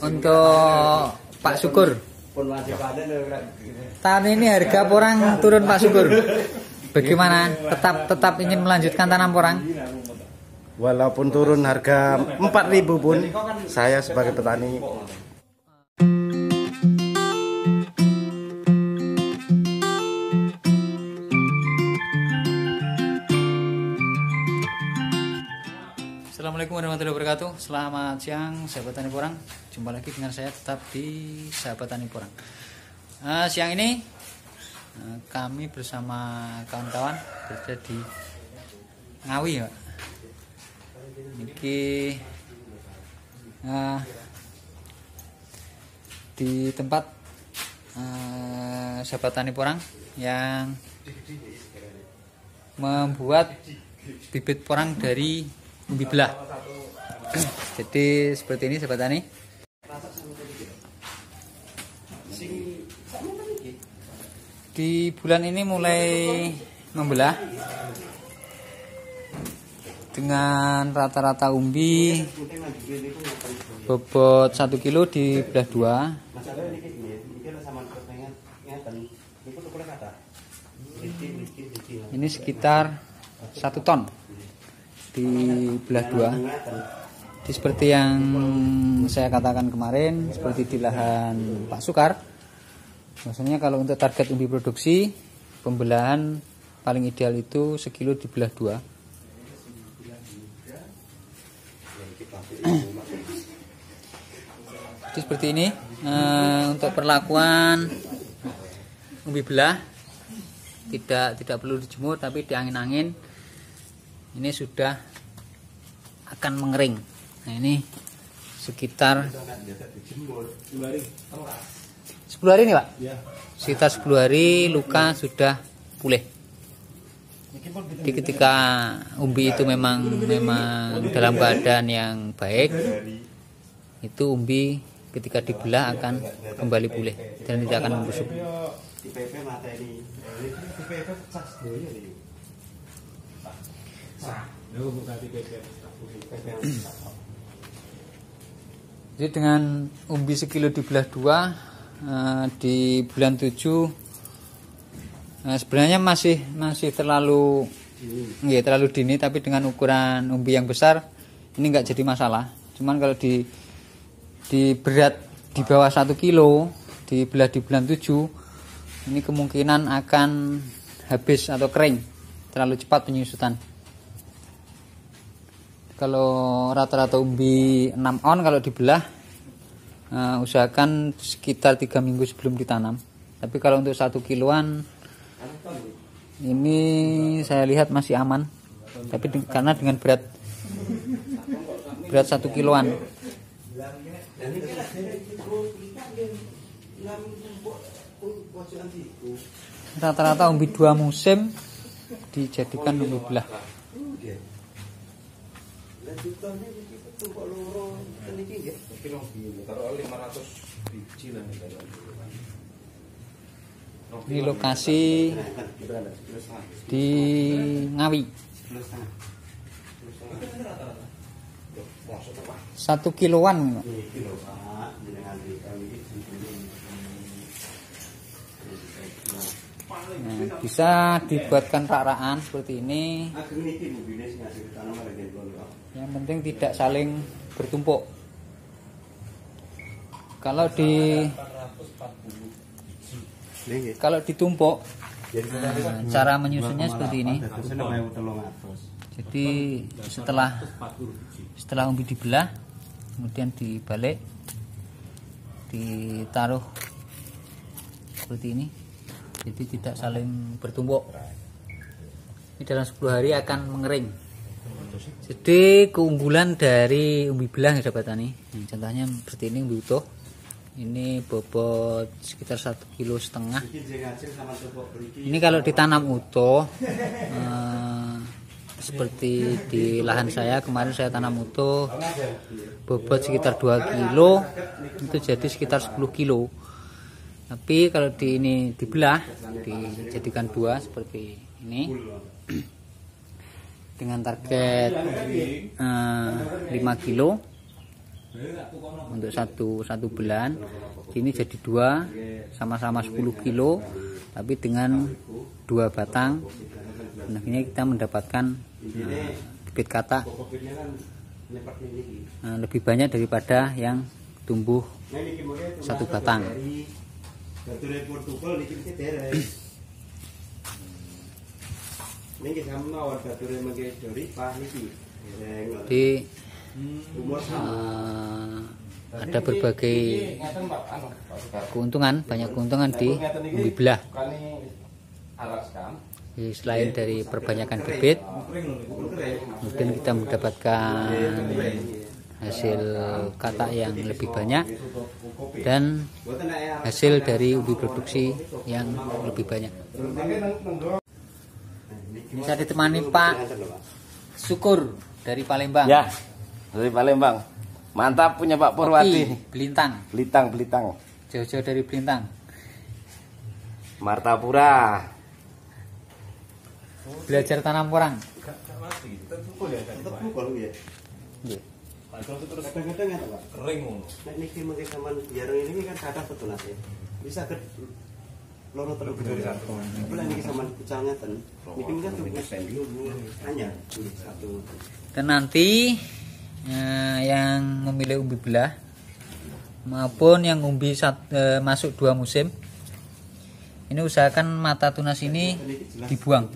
untuk Pak Syukur. Tahun ini harga porang turun Pak Syukur. Bagaimana? Tetap ingin melanjutkan tanam porang? Walaupun turun harga 4.000 pun, saya sebagai petani. Assalamualaikum warahmatullahi wabarakatuh. Selamat siang sahabat tani porang. Jumpa lagi dengan saya tetap di sahabat tani porang. Siang ini kami bersama kawan-kawan berada di Ngawi, Pak. Ini di tempat sahabat tani porang yang membuat bibit porang dari umbi belah. Jadi seperti ini sahabat tani. Di bulan ini mulai membelah dengan rata-rata umbi bobot 1 kilo dibelah 2. Ini sekitar 1 ton dibelah 2. Jadi seperti yang saya katakan kemarin, seperti di lahan Pak Sukar, maksudnya kalau untuk target umbi produksi, pembelahan paling ideal itu sekilo dibelah 2. Jadi seperti ini untuk perlakuan umbi belah, tidak perlu dijemur, tapi di angin-angin ini sudah akan mengering. Nah ini sekitar 10 hari nih Pak. Sekitar 10 hari luka sudah pulih. Jadi ketika umbi itu memang dalam keadaan yang baik, itu umbi ketika dibelah akan kembali pulih dan tidak akan membusuk. Jadi dengan umbi sekilo dibelah 2 di bulan 7, sebenarnya masih terlalu dini, tapi dengan ukuran umbi yang besar ini nggak jadi masalah. Cuman kalau di berat di bawah 1 kilo dibelah di bulan 7, ini kemungkinan akan habis atau kering, terlalu cepat penyusutan. Kalau rata-rata umbi 6 on kalau dibelah, usahakan sekitar 3 minggu sebelum ditanam. Tapi kalau untuk 1 kiloan ini saya lihat masih aman. Tapi karena dengan berat 1 kiloan. Rata-rata umbi 2 musim dijadikan umbi belah. Ini lokasi di Ngawi. 1 kiloan. Nah, bisa dibuatkan rak-rakan seperti ini. Yang penting tidak saling bertumpuk. Kalau ditumpuk, cara menyusunnya seperti ini. Jadi setelah umbi dibelah, kemudian dibalik, ditaruh seperti ini. Jadi tidak saling bertumpuk. Ini dalam 10 hari akan mengering. Jadi keunggulan dari umbi belah ya sahabat tani. Contohnya seperti ini umbi utuh. Ini bobot sekitar 1,5 kilo. Ini kalau ditanam utuh, seperti di lahan saya kemarin saya tanam utuh, bobot sekitar 2 kilo, itu jadi sekitar 10 kilo. Tapi kalau ini dibelah, dijadikan 2 seperti ini, dengan target 5 kilo, untuk satu bulan. Ini jadi 2 sama-sama 10 kilo tapi dengan 2 batang. Nah, ini kita mendapatkan bibit katak lebih banyak daripada yang tumbuh 1 batang. Jadi ada berbagai keuntungan, banyak keuntungan di umbi belah. Jadi, selain dari perbanyakan bibit, mungkin kita mendapatkan hasil katak yang lebih banyak dan hasil dari umbi produksi yang lebih banyak. Ini saya ditemani Pak Syukur dari Palembang. Ya, dari Palembang. Mantap punya Pak Purwati. Belintang. Belintang. Jauh-jauh dari Belintang. Martapura. Belajar tanam porang. Nggih. Kadang-kadang ya Pak. Kering ngono. Nek niki mengke sampean jarang ini kan kathah petunas ya. Bisa ke loro terus dari satu. Bulan niki sampean pucal ngeten. Niki kan cukup anyar satu. Dan nanti yang memilih umbi belah maupun yang umbi masuk 2 musim, ini usahakan mata tunas ini dibuang.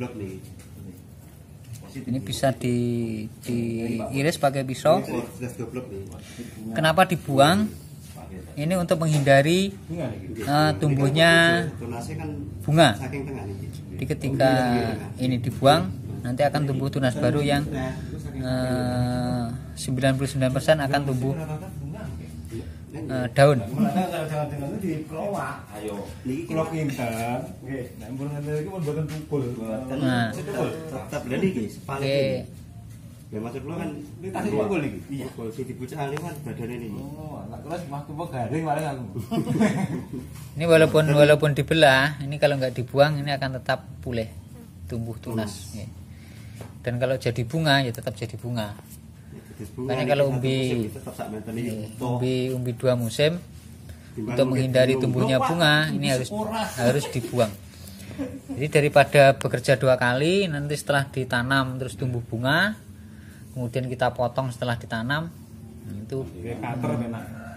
Ini bisa diiris pakai pisau. Kenapa dibuang? Ini untuk menghindari tumbuhnya bunga. Jadi ketika ini dibuang, nanti akan tumbuh tunas baru yang 99% akan tumbuh daun. Nah, oke. Ya maksud lu kan tas pukul iki. Iya, si dibucah ali kan badane niki. Oh, terus mah tumpuk garing paling aku. Ini walaupun dibelah, ini kalau nggak dibuang ini akan tetap pulih, tumbuh tunas. Dan kalau jadi bunga ya tetap jadi bunga. Karena kalau umbi 2 musim, untuk menghindari tumbuhnya bunga ini harus dibuang. Jadi daripada bekerja 2 kali, nanti setelah ditanam terus tumbuh bunga, kemudian kita potong setelah ditanam, itu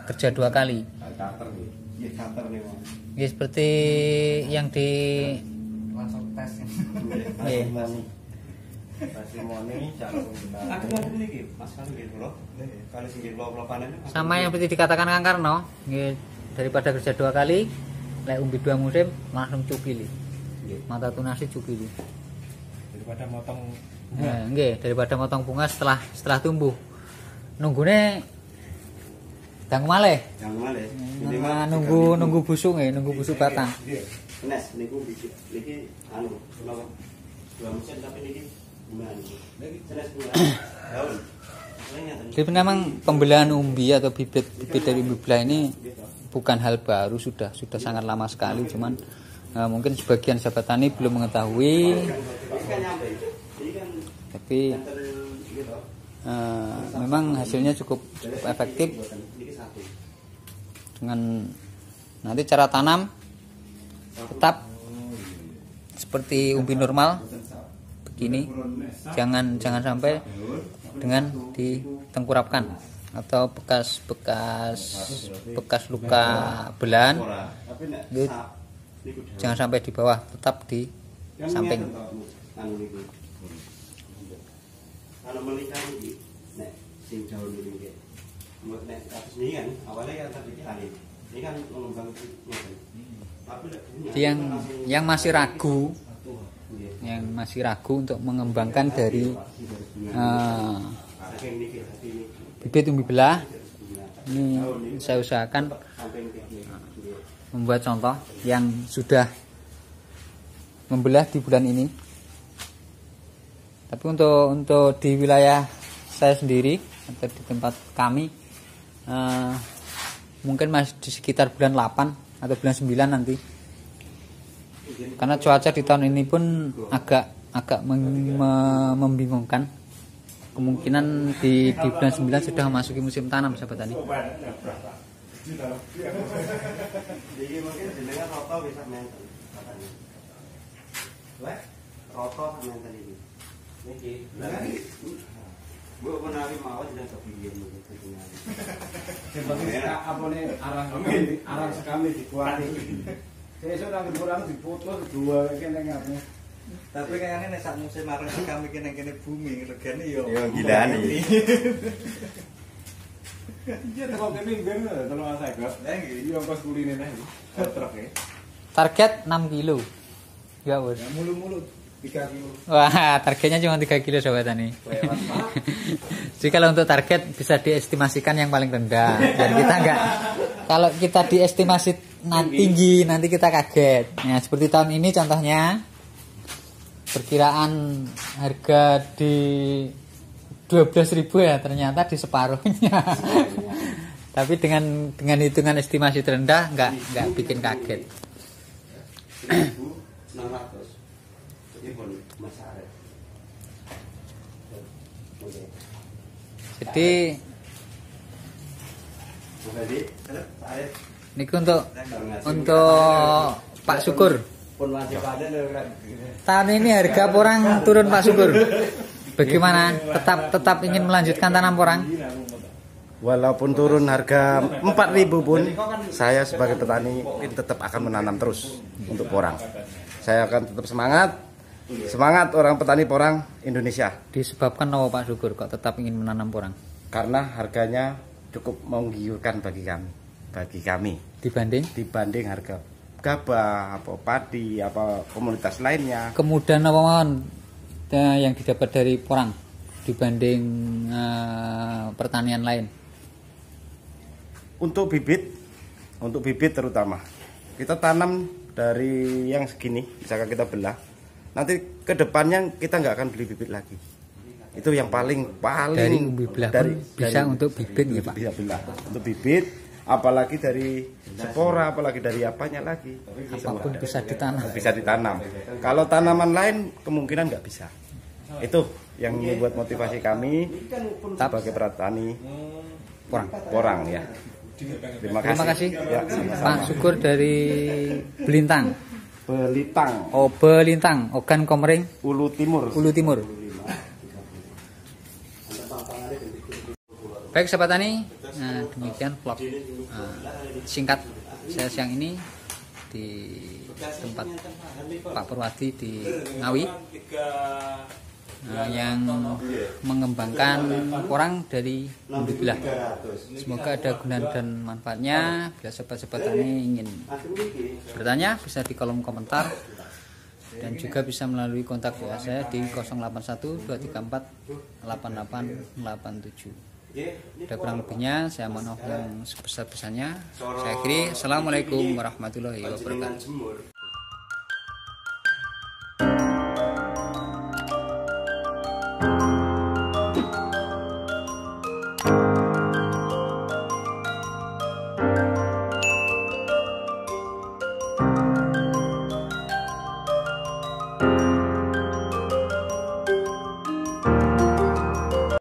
kerja 2 kali. Ya seperti yang di langsung tes. Sama yang seperti dikatakan Kang Karno, daripada kerja 2 kali, lek umbi 2 musim langsung cukili. Mata tunasnya cukili. Daripada motong daripada motong bunga setelah tumbuh. Nunggune dang malih. Nunggu busuk nunggu busuk batang. Nes niku iki anu 2 musim tapi niki bunga. Daun. Jadi memang pembelahan umbi atau bibit dari umbi belah ini bukan hal baru, sudah sangat lama sekali, cuman mungkin sebagian sahabat tani belum mengetahui. Tapi memang hasilnya cukup efektif. Dengan nanti cara tanam tetap seperti umbi normal begini, jangan sampai dengan ditengkurapkan atau bekas luka belahan itu jangan sampai di bawah, tetap di samping. Kalau melihat ini, nek sing daun ini, nek atas ini kan awalnya kan tadi ini kan mengembang Jadi yang masih ragu, untuk mengembangkan dari bibit umbi belah, ini saya usahakan membuat contoh yang sudah membelah di bulan ini. Tapi untuk di wilayah saya sendiri atau di tempat kami mungkin masih di sekitar bulan 8 atau bulan 9 nanti. Karena cuaca di tahun ini pun agak membingungkan. kemungkinan di bulan 9 sudah memasuki musim tanam sahabat tani. Jadi mungkin jenengan roto bisa menten katanya. Roto menten ini. Niki. Bu menawi mawon jenengan kepiye begitu jenengan. Sebagai apane arang sekali dikuali. Sesuk nang kurang dipoto dua kene ngene. Tapi kayaknya nek sak musim marang kami kene bumi regane yo gilane. Iya teko kene ben 350. Iya ongkos kuline neh. Truk e. Target 6 kilo. Ya bos. Ya mulu-mulu 3 kilo. Wah, targetnya cuma 3 kilo sahabat tani. Jadi kalau untuk target bisa diestimasikan yang paling rendah. Dan kita enggak, kalau kita diestimasi tinggi nanti kita kaget. Ya, seperti tahun ini contohnya perkiraan harga di 12.000 ya, ternyata di separuhnya. Tapi dengan hitungan estimasi terendah enggak bikin kaget. 1.600. Jadi pun masalah. Jadi ini untuk Pak Syukur. Tahun ini harga porang turun Pak Syukur. Bagaimana? Tetap ingin melanjutkan tanam porang? Walaupun turun harga 4.000 pun, saya sebagai petani tetap akan menanam terus untuk porang. Saya akan tetap semangat orang petani porang Indonesia. Disebabkan apa Pak Syukur kok tetap ingin menanam porang? Karena harganya cukup menggiurkan bagi kami. Dibanding harga gabah, apa padi, apa komoditas lainnya. Kemudian apa mohon yang didapat dari porang dibanding pertanian lain? Untuk bibit terutama kita tanam dari yang segini, misalkan kita belah, nanti ke depannya kita nggak akan beli bibit lagi. Itu yang paling dari umbi belah bisa untuk bibit ya Pak? Bisa belah untuk bibit, apalagi dari spora, apalagi dari apanya lagi. Apapun bisa ditanam. Bisa ditanam. Kalau tanaman lain kemungkinan nggak bisa. Itu yang membuat motivasi kami sebagai petani porang ya. Terima kasih. Ya, Pak Syukur dari Belintang. Belintang, Ogan Komering, Ulu Timur. Baik sahabat tani, nah demikian vlog singkat saya siang ini di tempat Pak Purwadi di Ngawi yang mengembangkan porang dari umbi belah. Semoga ada guna dan manfaatnya. Bila sobat-sobat tani ingin bertanya bisa di kolom komentar dan juga bisa melalui kontak WA saya di 081 234 8887. Ada kurang lebihnya saya mohon maaf yang sebesar-besarnya. Saya akhiri. Assalamualaikum warahmatullahi wabarakatuh.